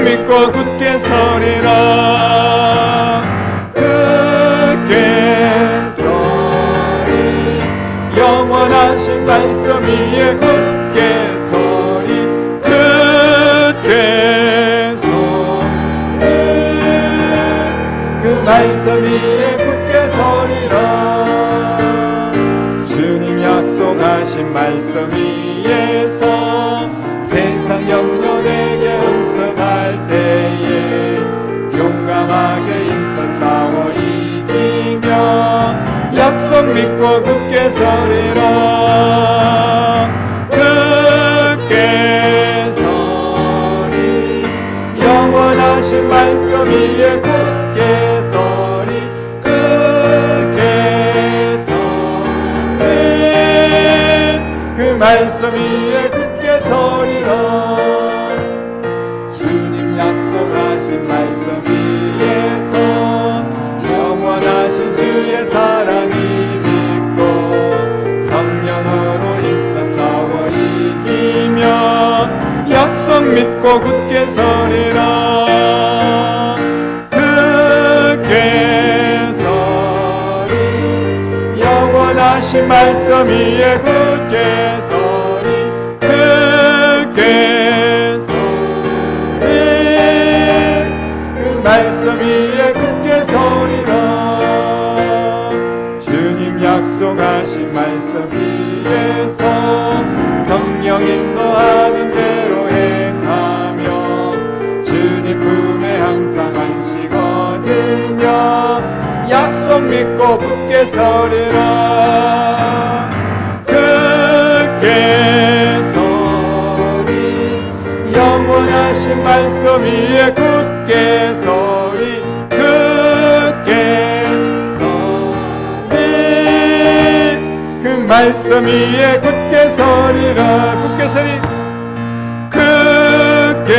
믿고 굳게 서리라. 굳게 서리 영원하신 말씀 위에 굳게 서리. 굳게 서리 그 말씀 위에 굳게 서리라. 주님 약속하신 말씀 위에서 세상 염려내게 응습할 때에 용감하게 힘써 싸워 이기며 약속 믿고 굳게 서리라. 굳게 서리 영원하신 말씀 위에 굳게 서리. 굳게 서리 그 말씀 위에 굳게 서리라. 주님 약속하신 말씀 위에서 영원하신 주의 사랑이 믿고 성령으로 힘써 싸워 이기며 약속 믿고 굳게 서리라. 굳게 서리 영원하신 말씀 위에 굳게 서리. 굳게 서리 그 말씀 위에 굳게 서리라. 주님 약속하신 말씀 위에서 성령 인도하는 대로 행하며 주님 품에 항상 안식 얻으며 약속 믿고 굳게 서리라. 굳게 서리 영원하신 말씀 위에 굳게 서리. 굳게 서리 그 말씀 위에 굳게 서리라. 굳게 서리. 굳게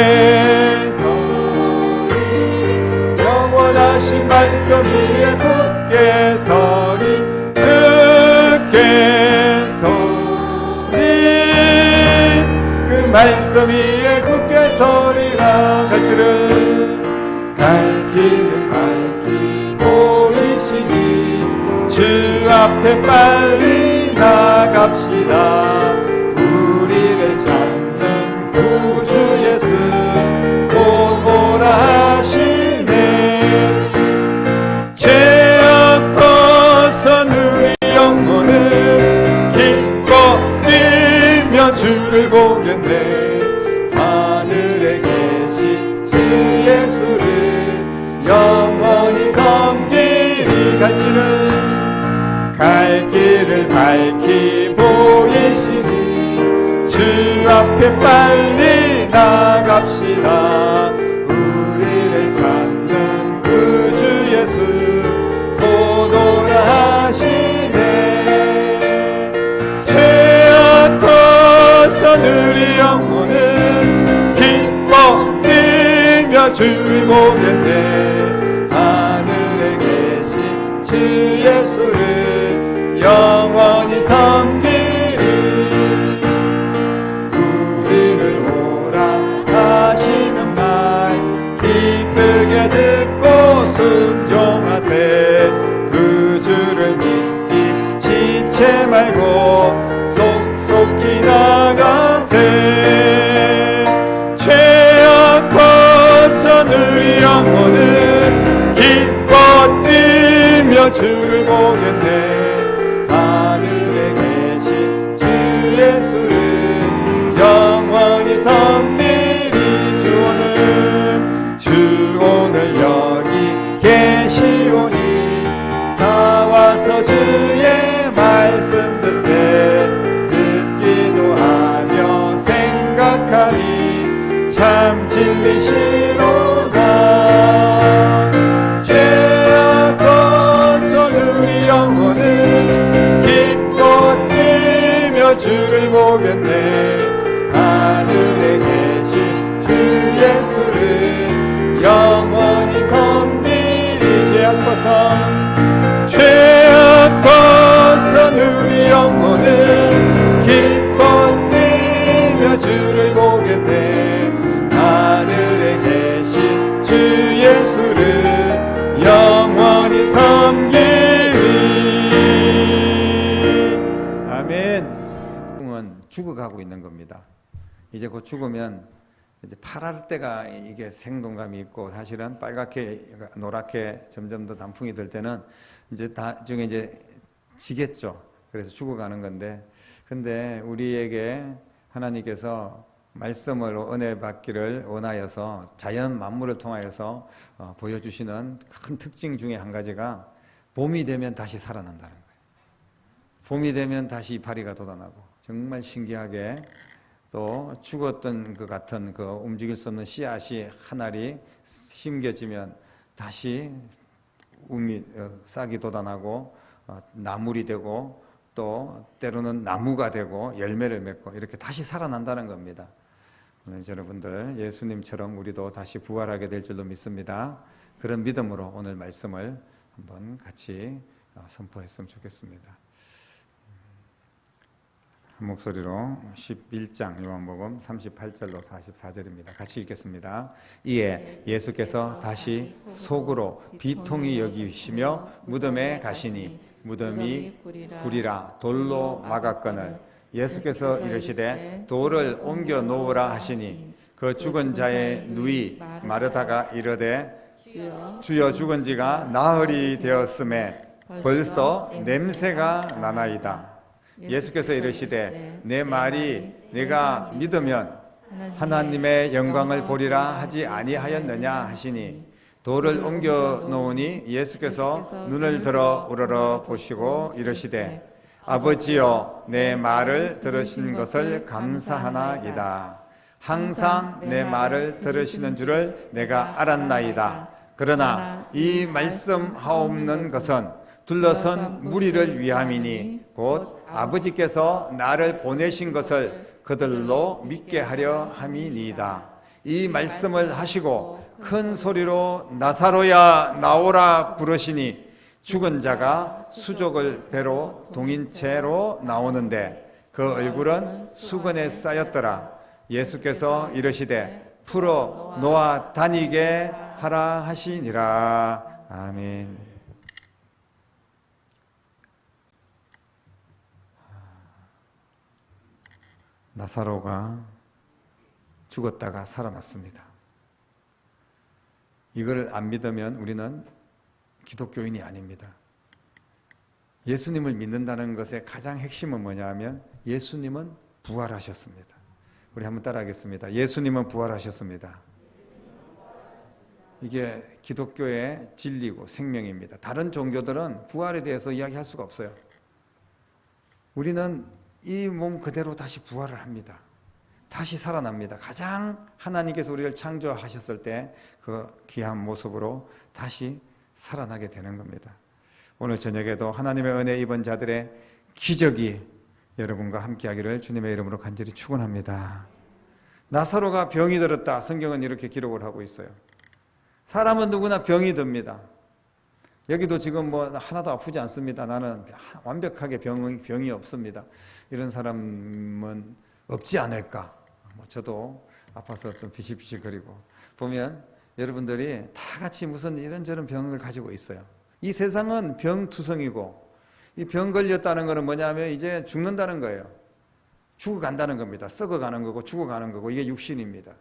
서리 영원하신 말씀 위에 굳게 서리. 굳게 서리 그 말씀 위에 굳게 서리라. 갈 길을 밝히 보이시니 주 앞에 빨리 나갑시다. 우리를 찾는 구주 예수 곧 오라 하시네. 죄악 벗은 우리 영혼은 기뻐 뛰며 주를 보겠네. 하늘에 계신 주 예수를 영원히 섬기리. 갈 길을 밝히 보이시니 주 앞에 빨리 나갑시다. 우리를 찾는 구주 예수 곧 오라 하시네. 죄악 벗은 우리 영혼은 기뻐 뛰며 주를 보겠네. 하늘에 계신 주 예수를 영원히 섬기리. 우리를 오라 하시는 말 기쁘게 듣고 순종하세. 그 주를 믿기 지체 말고 속속히 나가세. 죄악 벗은 우리 영혼은 기뻐 뛰며 주를 보겠네. 하늘에 계신 주 예수를 영원히 섬기리. 주 오늘 여기 계시오니 나와서 주의 말씀 듣세. 듣기도 하며 생각하니 참 진리시로다. 죄악 벗은 우리 영혼은 기뻐 뛰며 주를 보겠네. 하늘에 계신 주 예수를 영원히 섬기리. 죄악 벗은 우리 영혼은 기뻐 뛰며 주를 보겠네. 하늘에 계신 예수님은 죽어가고 있는 겁니다. 이제 곧 죽으면 이제 파랄 때가 이게 생동감이 있고, 사실은 빨갛게 노랗게 점점 더 단풍이 들 때는 이제 나중에 이제 지겠죠. 그래서 죽어가는 건데, 근데 우리에게 하나님께서 말씀을 은혜 받기를 원하여서 자연 만물을 통하여서 보여주시는 큰 특징 중에 한 가지가 봄이 되면 다시 살아난다는 거예요. 봄이 되면 다시 이파리가 돋아나고, 정말 신기하게 또 죽었던 것 같은 그 움직일 수 없는 씨앗이 한 알이 심겨지면 다시 싹이 돋아나고 나물이 되고, 또 때로는 나무가 되고 열매를 맺고 이렇게 다시 살아난다는 겁니다. 오늘 여러분들 예수님처럼 우리도 다시 부활하게 될 줄로 믿습니다. 그런 믿음으로 오늘 말씀을 한번 같이 선포했으면 좋겠습니다. 한 목소리로 11장 요한복음 38절로 44절입니다. 같이 읽겠습니다. 이에 예수께서 다시 속으로 비통히 여기시며 무덤에 가시니 무덤이 굴이라 돌로 막았거늘 예수께서 이르시되 돌을 옮겨 놓으라 하시니 그 죽은 자의 누이 마르다가 이르되 주여 죽은 지가 나흘이 되었음에 벌써 냄새가 나나이다. 예수께서 이르시되 내 말이 네가 믿으면 하나님의 영광을 보리라 하지 아니하였느냐 하시니 돌을 옮겨 놓으니 예수께서 눈을 들어 우러러 보시고 이르시되 아버지여 내 말을 들으신 것을 감사하나이다. 항상 내 말을 들으시는 줄을 내가 알았나이다. 그러나 이 말씀하옵는 것은 둘러선 무리를 위함이니 곧 아버지께서 나를 보내신 것을 그들로 믿게 하려 함이니이다. 이 말씀을 하시고 큰 소리로 나사로야 나오라 부르시니 죽은 자가 수족을 배로 동인 채로 나오는데 그 얼굴은 수건에 쌓였더라. 예수께서 이르시되 풀어 놓아 다니게 하라 하시니라. 아멘. 나사로가 죽었다가 살아났습니다. 이걸 안 믿으면 우리는 기독교인이 아닙니다. 예수님을 믿는다는 것의 가장 핵심은 뭐냐 하면 예수님은 부활하셨습니다. 우리 한번 따라하겠습니다. 예수님은 부활하셨습니다. 이게 기독교의 진리고 생명입니다. 다른 종교들은 부활에 대해서 이야기할 수가 없어요. 우리는 이 몸 그대로 다시 부활을 합니다. 다시 살아납니다. 가장 하나님께서 우리를 창조하셨을 때 그 귀한 모습으로 다시 살아나게 되는 겁니다. 오늘 저녁에도 하나님의 은혜 입은 자들의 기적이 여러분과 함께하기를 주님의 이름으로 간절히 축원합니다. 나사로가 병이 들었다. 성경은 이렇게 기록을 하고 있어요. 사람은 누구나 병이 듭니다. 여기도 지금 뭐 하나도 아프지 않습니다. 나는 완벽하게 병이 없습니다. 이런 사람은 없지 않을까. 저도 아파서 좀 비실비실거리고 보면 여러분들이 다 같이 무슨 이런저런 병을 가지고 있어요. 이 세상은 병투성이고 이 병 걸렸다는 것은 뭐냐면 이제 죽는다는 거예요. 죽어간다는 겁니다. 썩어가는 거고 죽어가는 거고 이게 육신입니다.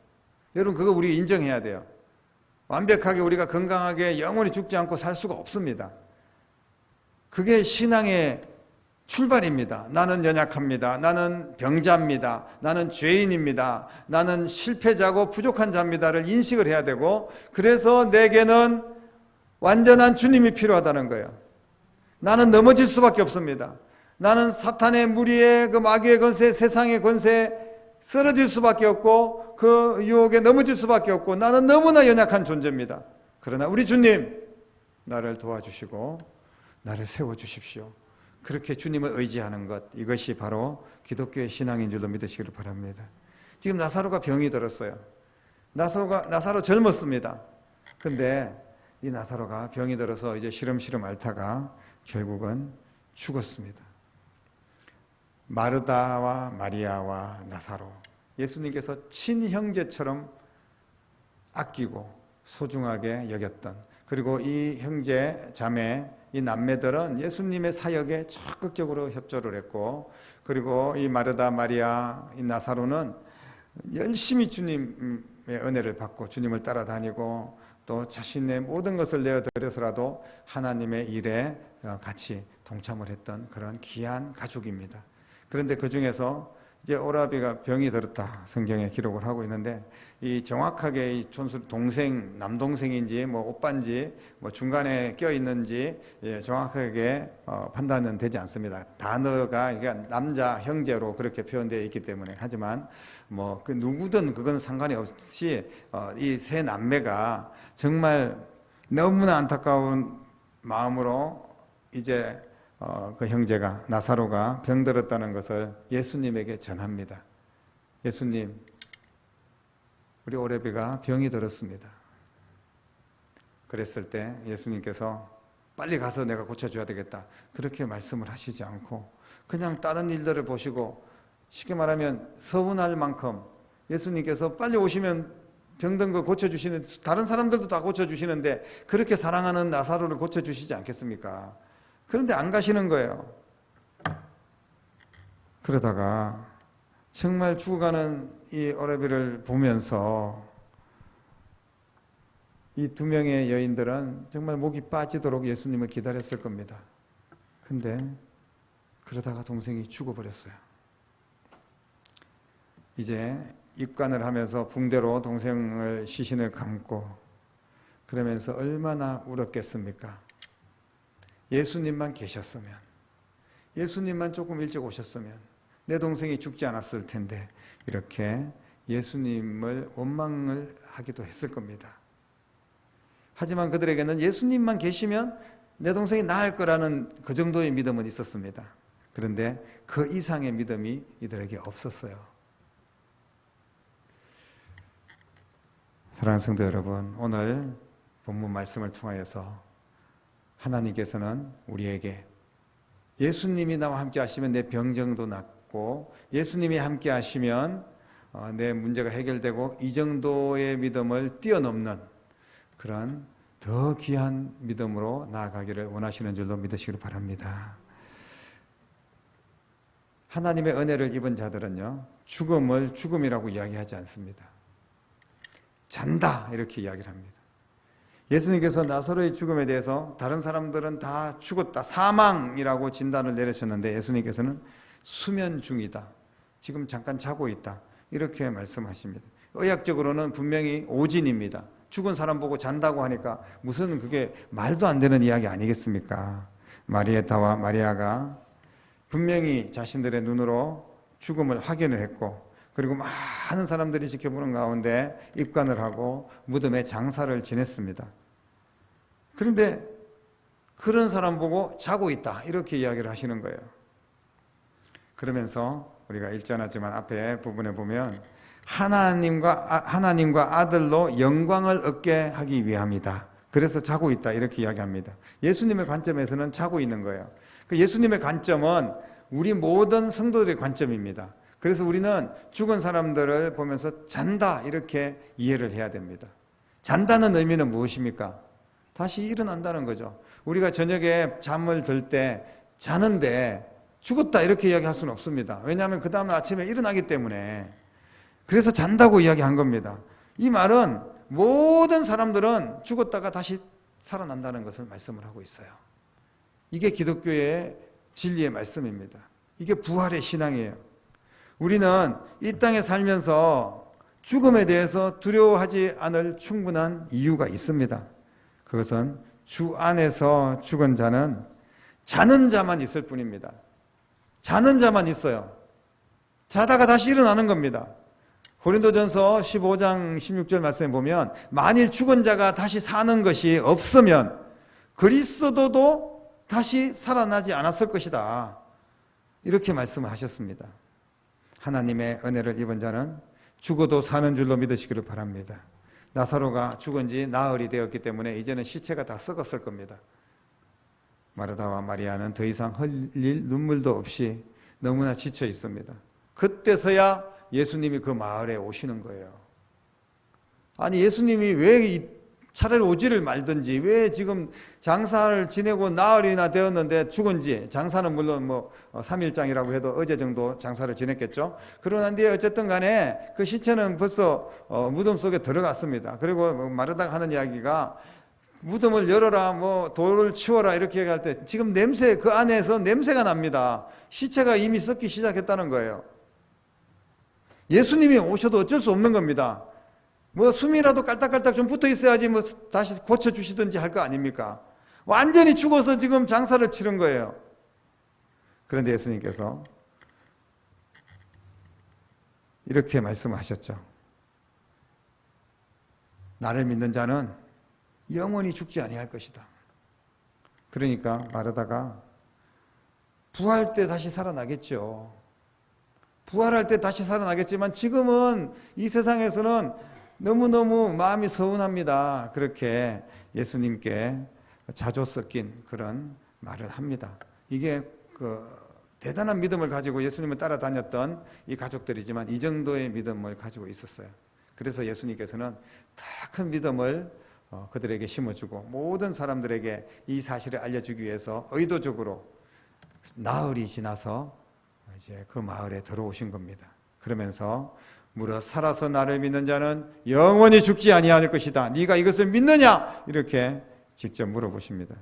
여러분 그거 우리 인정해야 돼요. 완벽하게 우리가 건강하게 영원히 죽지 않고 살 수가 없습니다. 그게 신앙의 출발입니다. 나는 연약합니다. 나는 병자입니다. 나는 죄인입니다. 나는 실패자고 부족한 자입니다를 인식을 해야 되고 그래서 내게는 완전한 주님이 필요하다는 거예요. 나는 넘어질 수밖에 없습니다. 나는 사탄의 무리의 그 마귀의 권세, 세상의 권세에 쓰러질 수밖에 없고 그 유혹에 넘어질 수밖에 없고 나는 너무나 연약한 존재입니다. 그러나 우리 주님 나를 도와주시고 나를 세워주십시오. 그렇게 주님을 의지하는 것, 이것이 바로 기독교의 신앙인 줄로 믿으시기를 바랍니다. 지금 나사로가 병이 들었어요. 나사로 젊었습니다. 근데 이 나사로가 병이 들어서 이제 시름시름 앓다가 결국은 죽었습니다. 마르다와 마리아와 나사로, 예수님께서 친형제처럼 아끼고 소중하게 여겼던, 그리고 이 형제 자매, 이 남매들은 예수님의 사역에 적극적으로 협조를 했고, 그리고 이 마르다, 마리아, 이 나사로는 열심히 주님의 은혜를 받고 주님을 따라다니고 또 자신의 모든 것을 내어드려서라도 하나님의 일에 같이 동참을 했던 그런 귀한 가족입니다. 그런데 그 중에서 이제 오라비가 병이 들었다 성경에 기록을 하고 있는데, 이 정확하게 이 촌수 동생, 남동생인지 뭐 오빠인지 뭐 중간에 껴 있는지 정확하게 판단은 되지 않습니다. 단어가 그러니까 남자 형제로 그렇게 표현되어 있기 때문에. 하지만 뭐 그 누구든 그건 상관이 없이 이 세 남매가 정말 너무나 안타까운 마음으로 이제 그 형제가 나사로가 병들었다는 것을 예수님에게 전합니다. 예수님, 우리 오레비가 병이 들었습니다. 그랬을 때 예수님께서 빨리 가서 내가 고쳐줘야 되겠다, 그렇게 말씀을 하시지 않고 그냥 다른 일들을 보시고, 쉽게 말하면 서운할 만큼 예수님께서 빨리 오시면 병든 거 고쳐주시는, 다른 사람들도 다 고쳐주시는데 그렇게 사랑하는 나사로를 고쳐주시지 않겠습니까? 그런데 안 가시는 거예요. 그러다가 정말 죽어가는 이 오라비를 보면서 이 두 명의 여인들은 정말 목이 빠지도록 예수님을 기다렸을 겁니다. 근데 그러다가 동생이 죽어버렸어요. 이제 입관을 하면서 붕대로 동생을 시신을 감고 그러면서 얼마나 울었겠습니까? 예수님만 계셨으면, 예수님만 조금 일찍 오셨으면 내 동생이 죽지 않았을 텐데, 이렇게 예수님을 원망을 하기도 했을 겁니다. 하지만 그들에게는 예수님만 계시면 내 동생이 나을 거라는 그 정도의 믿음은 있었습니다. 그런데 그 이상의 믿음이 이들에게 없었어요. 사랑하는 성도 여러분, 오늘 본문 말씀을 통하여서 하나님께서는 우리에게 예수님이 나와 함께 하시면 내 병정도 낫고, 예수님이 함께 하시면 내 문제가 해결되고, 이 정도의 믿음을 뛰어넘는 그런 더 귀한 믿음으로 나아가기를 원하시는 줄로 믿으시기를 바랍니다. 하나님의 은혜를 입은 자들은요, 죽음을 죽음이라고 이야기하지 않습니다. 잔다, 이렇게 이야기를 합니다. 예수님께서 나사로의 죽음에 대해서 다른 사람들은 다 죽었다, 사망이라고 진단을 내리셨는데 예수님께서는 수면 중이다, 지금 잠깐 자고 있다, 이렇게 말씀하십니다. 의학적으로는 분명히 오진입니다. 죽은 사람 보고 잔다고 하니까 무슨 그게 말도 안 되는 이야기 아니겠습니까? 마리에타와 마리아가 분명히 자신들의 눈으로 죽음을 확인을 했고, 그리고 많은 사람들이 지켜보는 가운데 입관을 하고 무덤에 장사를 지냈습니다. 그런데 그런 사람 보고 자고 있다, 이렇게 이야기를 하시는 거예요. 그러면서 우리가 일전하지만 앞에 부분에 보면 하나님과 아들로 영광을 얻게 하기 위함이다, 그래서 자고 있다, 이렇게 이야기합니다. 예수님의 관점에서는 자고 있는 거예요. 예수님의 관점은 우리 모든 성도들의 관점입니다. 그래서 우리는 죽은 사람들을 보면서 잔다, 이렇게 이해를 해야 됩니다. 잔다는 의미는 무엇입니까? 다시 일어난다는 거죠. 우리가 저녁에 잠을 들 때 자는데 죽었다, 이렇게 이야기할 수는 없습니다. 왜냐하면 그 다음날 아침에 일어나기 때문에. 그래서 잔다고 이야기한 겁니다. 이 말은 모든 사람들은 죽었다가 다시 살아난다는 것을 말씀을 하고 있어요. 이게 기독교의 진리의 말씀입니다. 이게 부활의 신앙이에요. 우리는 이 땅에 살면서 죽음에 대해서 두려워하지 않을 충분한 이유가 있습니다. 그것은 주 안에서 죽은 자는 자는 자만 있을 뿐입니다. 자는 자만 있어요. 자다가 다시 일어나는 겁니다. 고린도전서 15장 16절 말씀에 보면 만일 죽은 자가 다시 사는 것이 없으면 그리스도도 다시 살아나지 않았을 것이다, 이렇게 말씀을 하셨습니다. 하나님의 은혜를 입은 자는 죽어도 사는 줄로 믿으시기를 바랍니다. 나사로가 죽은 지 나흘이 되었기 때문에 이제는 시체가 다 썩었을 겁니다. 마르다와 마리아는 더 이상 흘릴 눈물도 없이 너무나 지쳐 있습니다. 그때서야 예수님이 그 마을에 오시는 거예요. 아니, 예수님이 왜 차라리 오지를 말든지. 왜 지금 장사를 지내고 나흘이나 되었는데 죽은지. 장사는 물론 뭐 3일장이라고 해도 어제 정도 장사를 지냈겠죠. 그러는데 어쨌든 간에 그 시체는 벌써 무덤 속에 들어갔습니다. 그리고 마르다가 하는 이야기가 무덤을 열어라, 뭐 돌을 치워라 이렇게 얘기할 때 지금 냄새, 그 안에서 냄새가 납니다. 시체가 이미 썩기 시작했다는 거예요. 예수님이 오셔도 어쩔 수 없는 겁니다. 뭐 숨이라도 깔딱깔딱 좀 붙어 있어야지 뭐 다시 고쳐주시든지 할 거 아닙니까? 완전히 죽어서 지금 장사를 치른 거예요. 그런데 예수님께서 이렇게 말씀하셨죠. 나를 믿는 자는 영원히 죽지 아니할 것이다. 그러니까 마르다가 부활할 때 다시 살아나겠죠. 부활할 때 다시 살아나겠지만 지금은 이 세상에서는 너무너무 마음이 서운합니다. 그렇게 예수님께 자조 섞인 그런 말을 합니다. 이게 대단한 믿음을 가지고 예수님을 따라다녔던 이 가족들이지만 이 정도의 믿음을 가지고 있었어요. 그래서 예수님께서는 더 큰 믿음을 그들에게 심어주고 모든 사람들에게 이 사실을 알려주기 위해서 의도적으로 나흘이 지나서 이제 그 마을에 들어오신 겁니다. 그러면서 무릇 살아서 나를 믿는 자는 영원히 죽지 아니할 것이다. 네가 이것을 믿느냐? 이렇게 직접 물어보십니다.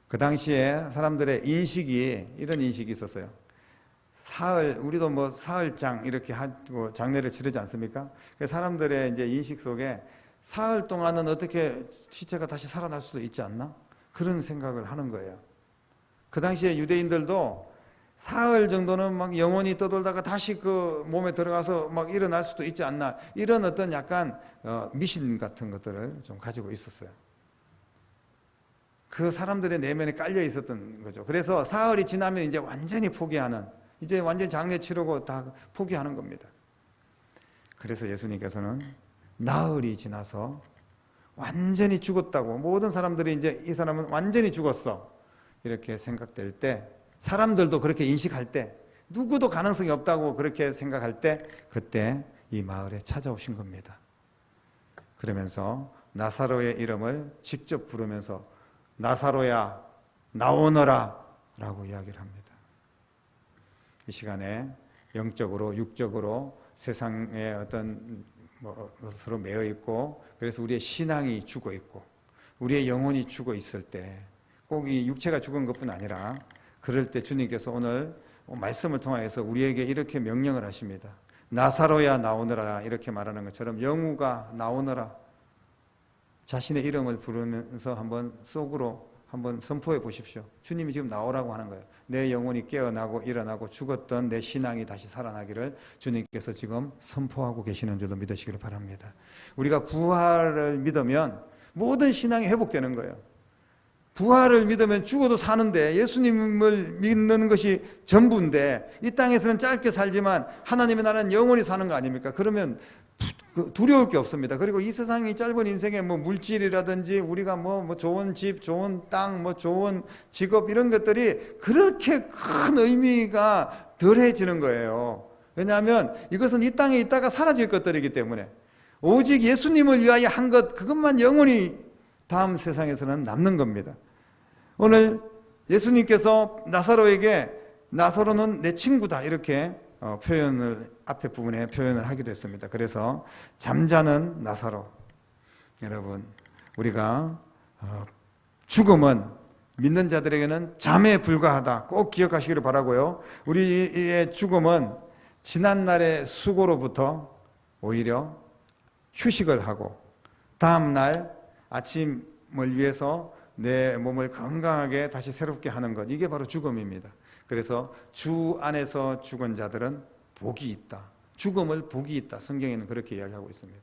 그 당시에 사람들의 인식이 이런 인식이 있었어요. 사흘, 우리도 뭐 사흘장 이렇게 하고 장례를 치르지 않습니까? 사람들의 이제 인식 속에 사흘 동안은 어떻게 시체가 다시 살아날 수도 있지 않나? 그런 생각을 하는 거예요. 그 당시에 유대인들도 사흘 정도는 막 영원히 떠돌다가 다시 그 몸에 들어가서 막 일어날 수도 있지 않나? 이런 어떤 약간 미신 같은 것들을 좀 가지고 있었어요. 그 사람들의 내면에 깔려 있었던 거죠. 그래서 사흘이 지나면 이제 완전히 포기하는, 이제 완전히 장례 치르고 다 포기하는 겁니다. 그래서 예수님께서는 나흘이 지나서 완전히 죽었다고, 모든 사람들이 이제 이 사람은 완전히 죽었어 이렇게 생각될 때, 사람들도 그렇게 인식할 때, 누구도 가능성이 없다고 그렇게 생각할 때, 그때 이 마을에 찾아오신 겁니다. 그러면서 나사로의 이름을 직접 부르면서 나사로야 나오너라 라고 이야기를 합니다. 이 시간에 영적으로 육적으로 세상의 어떤 것으로 매여 있고, 그래서 우리의 신앙이 죽어 있고 우리의 영혼이 죽어 있을 때, 꼭 이 육체가 죽은 것뿐 아니라 그럴 때 주님께서 오늘 말씀을 통해서 우리에게 이렇게 명령을 하십니다. 나사로야 나오너라 이렇게 말하는 것처럼 영우가 나오너라, 자신의 이름을 부르면서 한번 속으로 한번 선포해 보십시오. 주님이 지금 나오라고 하는 거예요. 내 영혼이 깨어나고 일어나고 죽었던 내 신앙이 다시 살아나기를 주님께서 지금 선포하고 계시는 줄로 믿으시기를 바랍니다. 우리가 부활을 믿으면 모든 신앙이 회복되는 거예요. 부활을 믿으면 죽어도 사는데, 예수님을 믿는 것이 전부인데 이 땅에서는 짧게 살지만 하나님의 나라는 영원히 사는 거 아닙니까? 그러면 두려울 게 없습니다. 그리고 이 세상이 짧은 인생에 뭐 물질이라든지 우리가 뭐 좋은 집, 좋은 땅, 뭐 좋은 직업 이런 것들이 그렇게 큰 의미가 덜해지는 거예요. 왜냐하면 이것은 이 땅에 있다가 사라질 것들이기 때문에, 오직 예수님을 위하여 한 것, 그것만 영원히 다음 세상에서는 남는 겁니다. 오늘 예수님께서 나사로에게 나사로는 내 친구다 이렇게 표현을 앞에 부분에 표현을 하기도 했습니다. 그래서 잠자는 나사로, 여러분 우리가 죽음은 믿는 자들에게는 잠에 불과하다 꼭 기억하시기를 바라고요. 우리의 죽음은 지난날의 수고로부터 오히려 휴식을 하고 다음날 아침을 위해서 내 몸을 건강하게 다시 새롭게 하는 것, 이게 바로 죽음입니다. 그래서 주 안에서 죽은 자들은 복이 있다, 죽음을 복이 있다, 성경에는 그렇게 이야기하고 있습니다.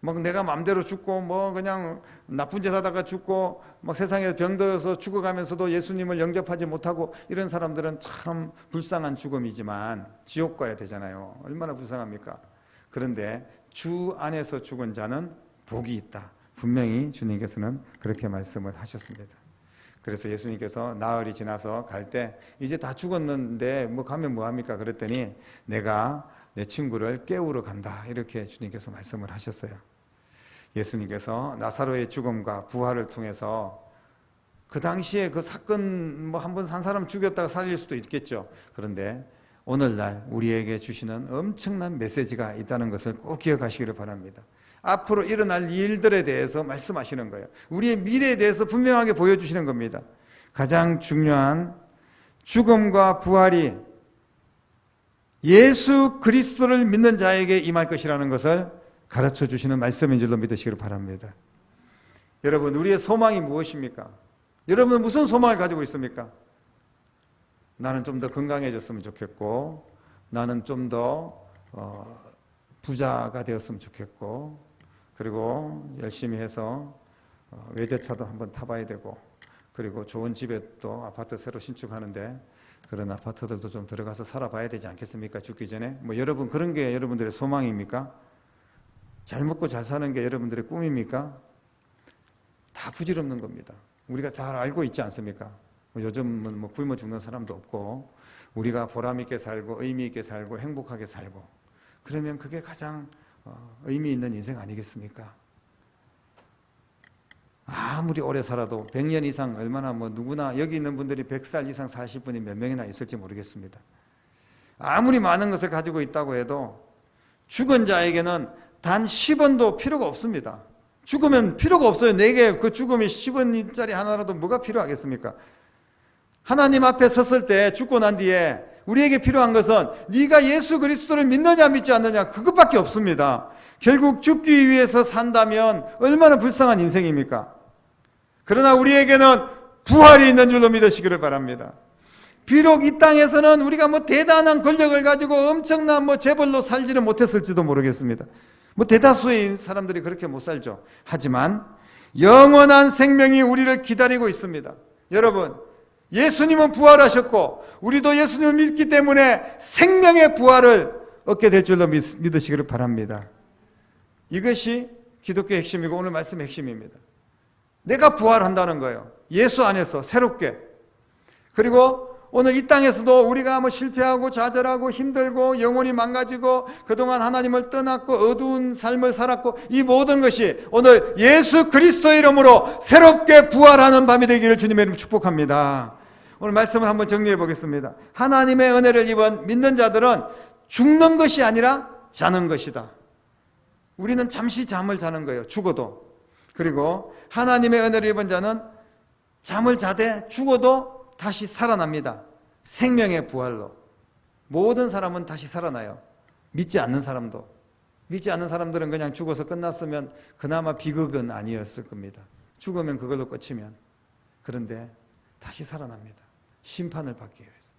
막 내가 마음대로 죽고 뭐 그냥 나쁜 짓 하다가 죽고 막 세상에 병들어서 죽어가면서도 예수님을 영접하지 못하고 이런 사람들은 참 불쌍한 죽음이지만 지옥 가야 되잖아요. 얼마나 불쌍합니까? 그런데 주 안에서 죽은 자는 복이 있다, 분명히 주님께서는 그렇게 말씀을 하셨습니다. 그래서 예수님께서 나흘이 지나서 갈 때 이제 다 죽었는데 뭐 가면 뭐합니까? 그랬더니 내가 내 친구를 깨우러 간다 이렇게 주님께서 말씀을 하셨어요. 예수님께서 나사로의 죽음과 부활을 통해서 그 당시에 그 사건 뭐 한 번 한 사람 죽였다가 살릴 수도 있겠죠. 그런데 오늘날 우리에게 주시는 엄청난 메시지가 있다는 것을 꼭 기억하시기를 바랍니다. 앞으로 일어날 일들에 대해서 말씀하시는 거예요. 우리의 미래에 대해서 분명하게 보여주시는 겁니다. 가장 중요한 죽음과 부활이 예수 그리스도를 믿는 자에게 임할 것이라는 것을 가르쳐 주시는 말씀인 줄로 믿으시기를 바랍니다. 여러분, 우리의 소망이 무엇입니까? 여러분은 무슨 소망을 가지고 있습니까? 나는 좀 더 건강해졌으면 좋겠고, 나는 좀 더 부자가 되었으면 좋겠고, 그리고 열심히 해서 외제차도 한번 타봐야 되고, 그리고 좋은 집에 또 아파트 새로 신축하는데 그런 아파트들도 좀 들어가서 살아봐야 되지 않겠습니까? 죽기 전에. 뭐 여러분, 그런 게 여러분들의 소망입니까? 잘 먹고 잘 사는 게 여러분들의 꿈입니까? 다 부질없는 겁니다. 우리가 잘 알고 있지 않습니까? 요즘은 뭐 굶어 죽는 사람도 없고, 우리가 보람 있게 살고 의미 있게 살고 행복하게 살고, 그러면 그게 가장 의미 있는 인생 아니겠습니까? 아무리 오래 살아도 100년 이상, 얼마나 뭐 누구나 여기 있는 분들이 100살 이상 사실 분이 몇 명이나 있을지 모르겠습니다. 아무리 많은 것을 가지고 있다고 해도 죽은 자에게는 단 10원도 필요가 없습니다. 죽으면 필요가 없어요. 내게 그 죽음이 10원짜리 하나라도 뭐가 필요하겠습니까? 하나님 앞에 섰을 때, 죽고 난 뒤에 우리에게 필요한 것은 네가 예수 그리스도를 믿느냐 믿지 않느냐, 그것밖에 없습니다. 결국 죽기 위해서 산다면 얼마나 불쌍한 인생입니까? 그러나 우리에게는 부활이 있는 줄로 믿으시기를 바랍니다. 비록 이 땅에서는 우리가 뭐 대단한 권력을 가지고 엄청난 뭐 재벌로 살지는 못했을지도 모르겠습니다. 뭐 대다수의 사람들이 그렇게 못 살죠. 하지만 영원한 생명이 우리를 기다리고 있습니다. 여러분, 예수님은 부활하셨고 우리도 예수님을 믿기 때문에 생명의 부활을 얻게 될 줄로 믿으시기를 바랍니다. 이것이 기독교의 핵심이고 오늘 말씀의 핵심입니다. 내가 부활한다는 거예요. 예수 안에서 새롭게. 그리고 오늘 이 땅에서도 우리가 뭐 실패하고 좌절하고 힘들고 영혼이 망가지고 그동안 하나님을 떠났고 어두운 삶을 살았고, 이 모든 것이 오늘 예수 그리스도의 이름으로 새롭게 부활하는 밤이 되기를 주님의 이름으로 축복합니다. 오늘 말씀을 한번 정리해 보겠습니다. 하나님의 은혜를 입은 믿는 자들은 죽는 것이 아니라 자는 것이다. 우리는 잠시 잠을 자는 거예요. 죽어도. 그리고 하나님의 은혜를 입은 자는 잠을 자되 죽어도 다시 살아납니다. 생명의 부활로. 모든 사람은 다시 살아나요. 믿지 않는 사람도. 믿지 않는 사람들은 그냥 죽어서 끝났으면 그나마 비극은 아니었을 겁니다. 죽으면 그걸로 끝이면. 그런데 다시 살아납니다. 심판을 받기 위해서.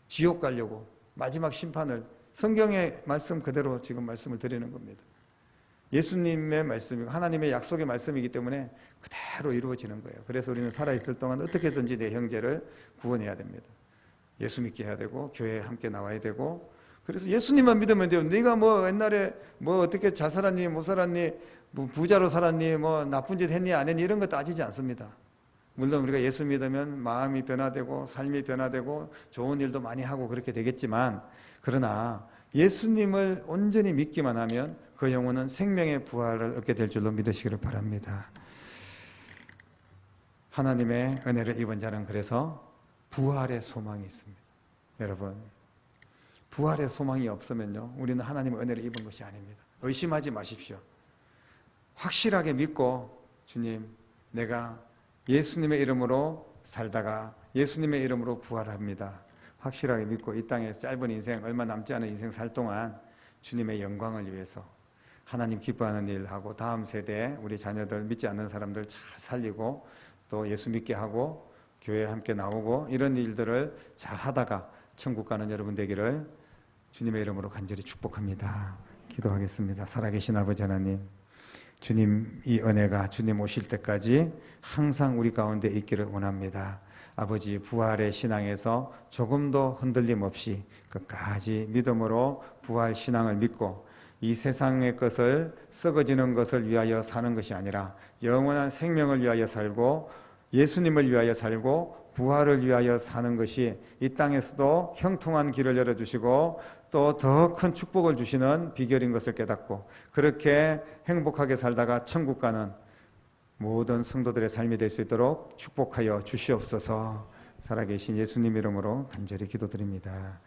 지옥 가려고 마지막 심판을, 성경의 말씀 그대로 지금 말씀을 드리는 겁니다. 예수님의 말씀이고 하나님의 약속의 말씀이기 때문에 그대로 이루어지는 거예요. 그래서 우리는 살아있을 동안 어떻게든지 내 형제를 구원해야 됩니다. 예수 믿게 해야 되고 교회에 함께 나와야 되고, 그래서 예수님만 믿으면 돼요. 네가 뭐 옛날에 뭐 어떻게 잘 살았니 못 살았니, 뭐 부자로 살았니, 뭐 나쁜 짓 했니 안 했니, 이런 거 따지지 않습니다. 물론 우리가 예수 믿으면 마음이 변화되고 삶이 변화되고 좋은 일도 많이 하고 그렇게 되겠지만, 그러나 예수님을 온전히 믿기만 하면 그 영혼은 생명의 부활을 얻게 될 줄로 믿으시기를 바랍니다. 하나님의 은혜를 입은 자는 그래서 부활의 소망이 있습니다. 여러분, 부활의 소망이 없으면요, 우리는 하나님의 은혜를 입은 것이 아닙니다. 의심하지 마십시오. 확실하게 믿고, 주님, 내가 예수님의 이름으로 살다가 예수님의 이름으로 부활합니다. 확실하게 믿고 이 땅에 짧은 인생, 얼마 남지 않은 인생 살 동안 주님의 영광을 위해서 하나님 기뻐하는 일 하고, 다음 세대에 우리 자녀들, 믿지 않는 사람들 잘 살리고 또 예수 믿게 하고 교회에 함께 나오고, 이런 일들을 잘 하다가 천국 가는 여러분 되기를 주님의 이름으로 간절히 축복합니다. 기도하겠습니다. 살아계신 아버지 하나님, 주님 이 은혜가 주님 오실 때까지 항상 우리 가운데 있기를 원합니다. 아버지, 부활의 신앙에서 조금도 흔들림 없이 끝까지 믿음으로 부활 신앙을 믿고 이 세상의 것을, 썩어지는 것을 위하여 사는 것이 아니라 영원한 생명을 위하여 살고 예수님을 위하여 살고 부활을 위하여 사는 것이 이 땅에서도 형통한 길을 열어주시고 또 더 큰 축복을 주시는 비결인 것을 깨닫고 그렇게 행복하게 살다가 천국 가는 모든 성도들의 삶이 될 수 있도록 축복하여 주시옵소서. 살아계신 예수님 이름으로 간절히 기도드립니다.